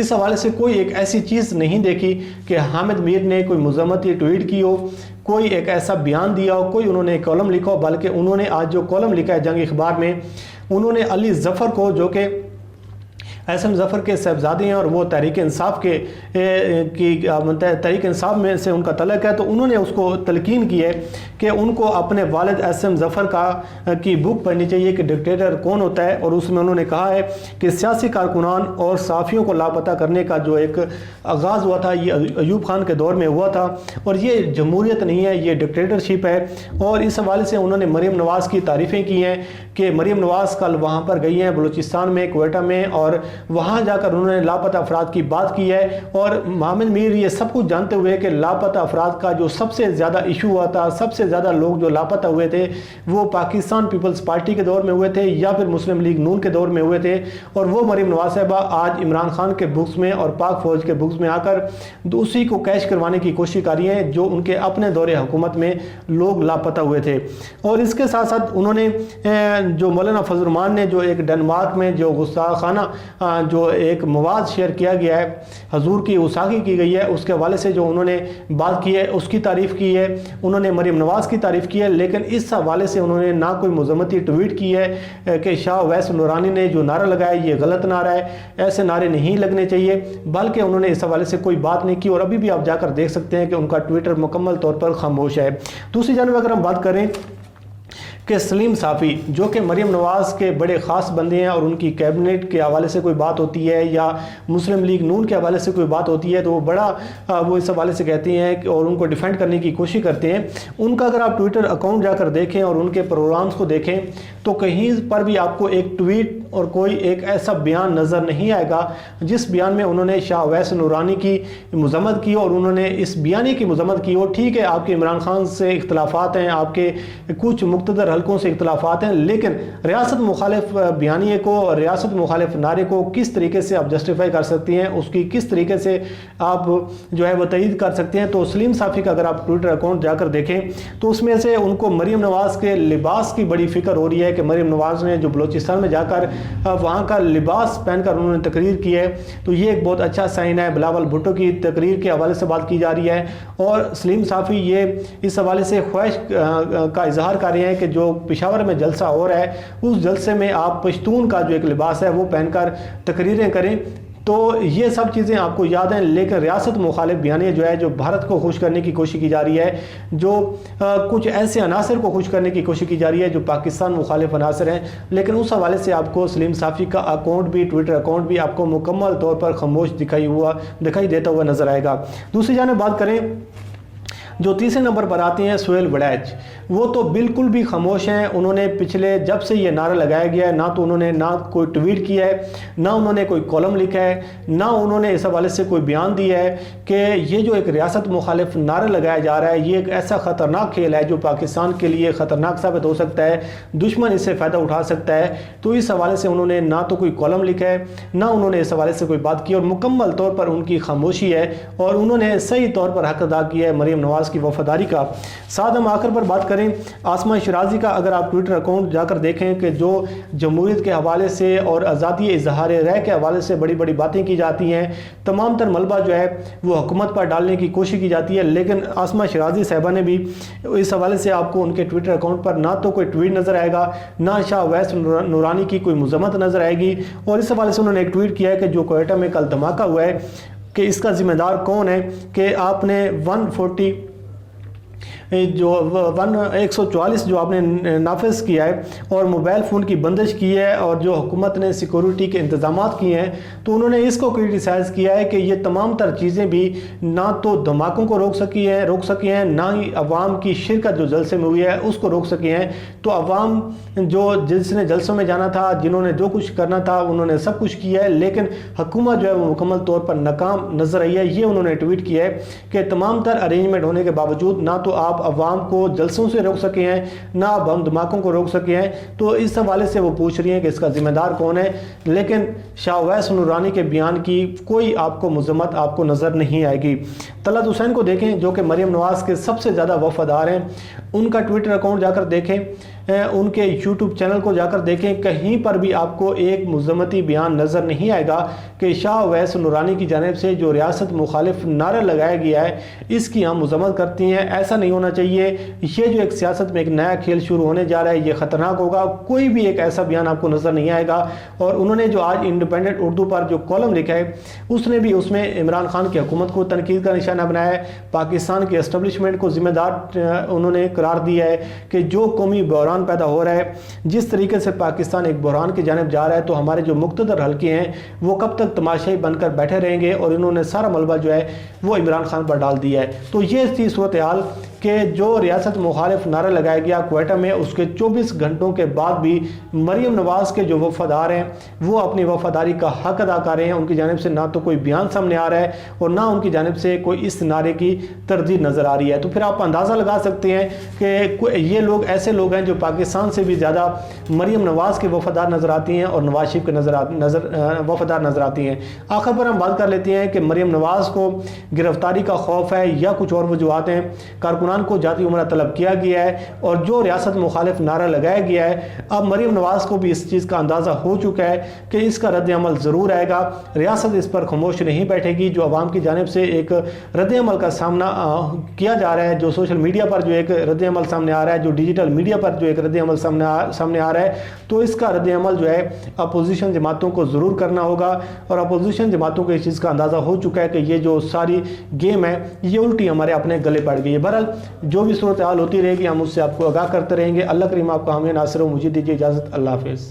اس حوالے سے کوئی ایک ایسی چیز نہیں دیکھی کہ حامد میر نے کوئی مذمتی ٹویٹ کی ہو، کوئی ایک ایسا بیان دیا ہو، کوئی انہوں نے کالم لکھا ہو، بلکہ انہوں نے آج جو کالم لکھا ہے جنگ اخبار میں، انہوں نے علی ظفر کو، جو کہ احسن ظفر کے صاحبزادے ہیں اور وہ تحریک انصاف تحریک انصاف میں سے ان کا تعلق ہے، تو انہوں نے اس کو تلقین کی ہے کہ ان کو اپنے والد احسن ظفر کی بک پڑھنی چاہیے کہ ڈکٹیٹر کون ہوتا ہے، اور اس میں انہوں نے کہا ہے کہ سیاسی کارکنان اور صحافیوں کو لاپتہ کرنے کا جو ایک آغاز ہوا تھا یہ ایوب خان کے دور میں ہوا تھا، اور یہ جمہوریت نہیں ہے، یہ ڈکٹیٹرشپ ہے۔ اور اس حوالے سے انہوں نے مریم نواز کی تعریفیں کی ہیں کہ مریم نواز کل وہاں پر گئی ہیں بلوچستان میں، کوئٹہ میں، اور وہاں جا کر انہوں نے لاپتہ افراد کی بات کی ہے، اور حامد میر یہ سب کچھ جانتے ہوئے کہ لاپتہ افراد کا جو سب سے زیادہ ایشو ہوا تھا، سب سے زیادہ لوگ جو لاپتہ ہوئے تھے وہ پاکستان پیپلز پارٹی کے دور میں ہوئے تھے یا پھر مسلم لیگ نون کے دور میں ہوئے تھے، اور وہ مریم نواز صاحبہ آج عمران خان کے بکس میں اور پاک فوج کے بکس میں آ کر اسی کو کیش کروانے کی کوشش کر رہی ہیں جو ان کے اپنے دور حکومت میں لوگ لاپتہ ہوئے تھے۔ اور اس کے ساتھ ساتھ انہوں نے جو مولانا فضل الرحمان نے جو ایک ڈنمارک میں جو گستاخانہ جو ایک مواد شیئر کیا گیا ہے، حضور کی گستاخی کی گئی ہے، اس کے حوالے سے جو انہوں نے بات کی ہے اس کی تعریف کی ہے، انہوں نے مریم نواز کی تعریف کی ہے، لیکن اس حوالے سے انہوں نے نہ کوئی مذمتی ٹویٹ کی ہے کہ شاہ اویس نورانی نے جو نعرہ لگایا یہ غلط نعرہ ہے، ایسے نعرے نہیں لگنے چاہیے، بلکہ انہوں نے اس حوالے سے کوئی بات نہیں کی، اور ابھی بھی آپ جا کر دیکھ سکتے ہیں کہ ان کا ٹویٹر مکمل طور پر خاموش ہے۔ دوسری جانب اگر ہم بات کریں کہ سلیم صافی جو کہ مریم نواز کے بڑے خاص بندے ہیں، اور ان کی کیبنٹ کے حوالے سے کوئی بات ہوتی ہے یا مسلم لیگ نون کے حوالے سے کوئی بات ہوتی ہے تو وہ اس حوالے سے کہتے ہیں اور ان کو ڈیفینڈ کرنے کی کوشش کرتے ہیں۔ ان کا اگر آپ ٹویٹر اکاؤنٹ جا کر دیکھیں اور ان کے پروگرامز کو دیکھیں تو کہیں پر بھی آپ کو ایک ٹویٹ اور کوئی ایک ایسا بیان نظر نہیں آئے گا جس بیان میں انہوں نے شاہ اویس نورانی کی مذمت کی اور انہوں نے اس بیانی کی مذمت کی ہو۔ ٹھیک ہے، آپ کے عمران خان سے اختلافات ہیں، آپ کے کچھ مقتدر حلقوں سے اختلافات ہیں، لیکن ریاست مخالف بیانیے کو، ریاست مخالف نعرے کو کس طریقے سے آپ جسٹیفائی کر سکتی ہیں، اس کی کس طریقے سے آپ جو ہے وہ تائید کر سکتے ہیں۔ تو سلیم صافی کا اگر آپ ٹویٹر اکاؤنٹ جا کر دیکھیں تو اس میں سے ان کو مریم نواز کے لباس کی بڑی فکر ہو رہی ہے کہ مریم نواز نے جو بلوچستان میں جا کر وہاں کا لباس پہن کر انہوں نے تقریر کی ہے، تو یہ ایک بہت اچھا سائن ہے۔ بلاول بھٹو کی تقریر کے حوالے سے بات کی جا رہی ہے، اور سلیم صافی یہ اس حوالے سے خواہش کا اظہار کر رہے ہیں کہ جو پشاور میں جلسہ ہو رہا ہے اس جلسے میں آپ پشتون کا جو ایک لباس ہے وہ پہن کر تقریریں کریں۔ تو یہ سب چیزیں آپ کو یاد ہیں، لیکن ریاست مخالف بیانیہ جو ہے، جو بھارت کو خوش کرنے کی کوشش کی جا رہی ہے، جو کچھ ایسے عناصر کو خوش کرنے کی کوشش کی جا رہی ہے جو پاکستان مخالف عناصر ہیں، لیکن اس حوالے سے آپ کو سلیم صافی کا اکاؤنٹ بھی، ٹویٹر اکاؤنٹ بھی آپ کو مکمل طور پر خاموش دکھائی دیتا ہوا نظر آئے گا۔ دوسری جانب بات کریں جو تیسرے نمبر پر آتے ہیں سہیل وڑیچ، وہ تو بالکل بھی خاموش ہیں۔ انہوں نے پچھلے جب سے یہ نعرہ لگایا گیا ہے نہ تو انہوں نے نہ کوئی ٹویٹ کیا ہے، نہ انہوں نے کوئی کالم لکھا ہے، نہ انہوں نے اس حوالے سے کوئی بیان دیا ہے کہ یہ جو ایک ریاست مخالف نعرہ لگایا جا رہا ہے یہ ایک ایسا خطرناک کھیل ہے جو پاکستان کے لیے خطرناک ثابت ہو سکتا ہے، دشمن اس سے فائدہ اٹھا سکتا ہے۔ تو اس حوالے سے انہوں نے نہ تو کوئی کالم لکھا ہے، نہ انہوں نے اس حوالے سے کوئی بات کی، اور مکمل طور پر ان کی خاموشی ہے، اور انہوں نے صحیح طور پر حق ادا کیا ہے مریم نواز کی وفاداری کا۔ ساتھ ہم آخر پر بات کریں آسمہ شرازی کا، اگر آپ ٹویٹر اکاؤنٹ جا کر دیکھیں کہ جو جمہوریت کے حوالے سے اور آزادی اظہار رائے کے حوالے سے بڑی بڑی باتیں کی جاتی ہیں، تمام تر ملبہ جو ہے وہ حکومت پر ڈالنے کی کوشش کی جاتی ہے، لیکن آسمہ شرازی صاحبہ نے بھی اس حوالے سے آپ کو ان کے ٹویٹر اکاؤنٹ پر نہ تو کوئی ٹویٹ نظر آئے گا، نہ شاہ اویس نورانی کی کوئی مذمت نظر آئے گی، اور اس حوالے سے انہوں نے ایک ٹویٹ کیا ہے کہ جو کوئٹہ میں کل دھماکہ ہوا ہے کہ اس کا ذمہ دار کون ہے، کہ آپ نے 144 جو آپ نے نافذ کیا ہے اور موبائل فون کی بندش کی ہے، اور جو حکومت نے سیکورٹی کے انتظامات کیے ہیں، تو انہوں نے اس کو کرٹیسائز کیا ہے کہ یہ تمام تر چیزیں بھی نہ تو دھماکوں کو روک سکی ہیں، نہ ہی عوام کی شرکت جو جلسے میں ہوئی ہے اس کو روک سکی ہیں۔ تو عوام جس نے جلسوں میں جانا تھا، جنہوں نے جو کچھ کرنا تھا انہوں نے سب کچھ کیا ہے، لیکن حکومت جو ہے وہ مکمل طور پر ناکام نظر آئی ہے۔ یہ انہوں نے ٹویٹ کیا ہے کہ تمام تر ارینجمنٹ ہونے کے باوجود نہ تو آپ عوام کو جلسوں سے روک سکے ہیں، نہ بم دھماکوں کو روک سکے ہیں۔ تو اس حوالے سے وہ پوچھ رہی ہیں کہ اس کا ذمہ دار کون ہے، لیکن شاہ اویس نورانی کے بیان کی کوئی آپ کو مذمت آپ کو نظر نہیں آئے گی۔ طلعت حسین کو دیکھیں جو کہ مریم نواز کے سب سے زیادہ وفادار ہیں، ان کا ٹویٹر اکاؤنٹ جا کر دیکھیں، ان کے یوٹیوب چینل کو جا کر دیکھیں، کہیں پر بھی آپ کو ایک مذمتی بیان نظر نہیں آئے گا کہ شاہ اویس نورانی کی جانب سے جو ریاست مخالف نعرہ لگایا گیا ہے اس کی ہم مذمت کرتی ہیں۔ ایسا نہیں ہونا چاہیے، یہ جو ایک سیاست میں ایک نیا کھیل شروع ہونے جا رہا ہے یہ خطرناک ہوگا، کوئی بھی ایک ایسا بیان آپ کو نظر نہیں آئے گا۔ اور انہوں نے جو آج انڈیپینڈنٹ اردو پر جو کالم لکھا ہے اس نے بھی اس میں عمران خان کی حکومت کو تنقید کا نشانہ بنایا ہے، پاکستان کی اسٹیبلشمنٹ کو ذمہ دار انہوں نے قرار دیا ہے کہ جو قومی بحران پیدا ہو رہا ہے، جس طریقے سے پاکستان ایک بحران کی جانب جا رہا ہے، تو ہمارے جو مقتدر حلقے ہیں وہ کب تک تماشائی بن کر بیٹھے رہیں گے، اور انہوں نے سارا ملبہ جو ہے وہ عمران خان پر ڈال دیا ہے۔ تو یہ تھی صورتحال کہ جو ریاست مخالف نعرہ لگایا گیا کوئٹہ میں، اس کے 24 گھنٹوں کے بعد بھی مریم نواز کے جو وفادار ہیں وہ اپنی وفاداری کا حق ادا کر رہے ہیں۔ ان کی جانب سے نہ تو کوئی بیان سامنے آ رہا ہے اور نہ ان کی جانب سے کوئی اس نعرے کی تردید نظر آ رہی ہے۔ تو پھر آپ اندازہ لگا سکتے ہیں کہ یہ لوگ ایسے لوگ ہیں جو پاکستان سے بھی زیادہ مریم نواز کے وفادار نظر آتی ہیں اور نواز شریف کے وفادار نظر آتی ہیں۔ آخر پر ہم بات کر لیتے ہیں کہ مریم نواز کو گرفتاری کا خوف ہے یا کچھ اور وجوہات ہیں۔ کارکنان کو جاتی عمرہ طلب کیا گیا ہے اور جو ریاست مخالف نعرہ لگایا گیا ہے، اب مریم نواز کو بھی اس چیز کا اندازہ ہو چکا ہے کہ اس کا رد عمل ضرور آئے گا۔ ریاست اس پر خاموش نہیں بیٹھے گی۔ جو عوام کی جانب سے ایک رد عمل کا سامنا کیا جا رہا ہے، جو سوشل میڈیا پر جو ایک رد عمل سامنے آ رہا ہے، جو ڈیجیٹل میڈیا پر جو ایک رد عمل سامنے آ رہا ہے، تو اس کا رد عمل جو ہے اپوزیشن جماعتوں کو ضرور کرنا ہوگا، اور اپوزیشن جماعتوں کو اس چیز کا اندازہ ہو چکا ہے کہ یہ جو ساری گیم ہے یہ الٹی ہمارے اپنے گلے پڑ گئی ہے۔ بہرحال جو بھی صورتحال ہوتی رہے گی ہم اس سے آپ کو آگاہ کرتے رہیں گے۔ اللہ کریم آپ کو حامی ناصر و مجید دیجیے اجازت۔ اللہ حافظ۔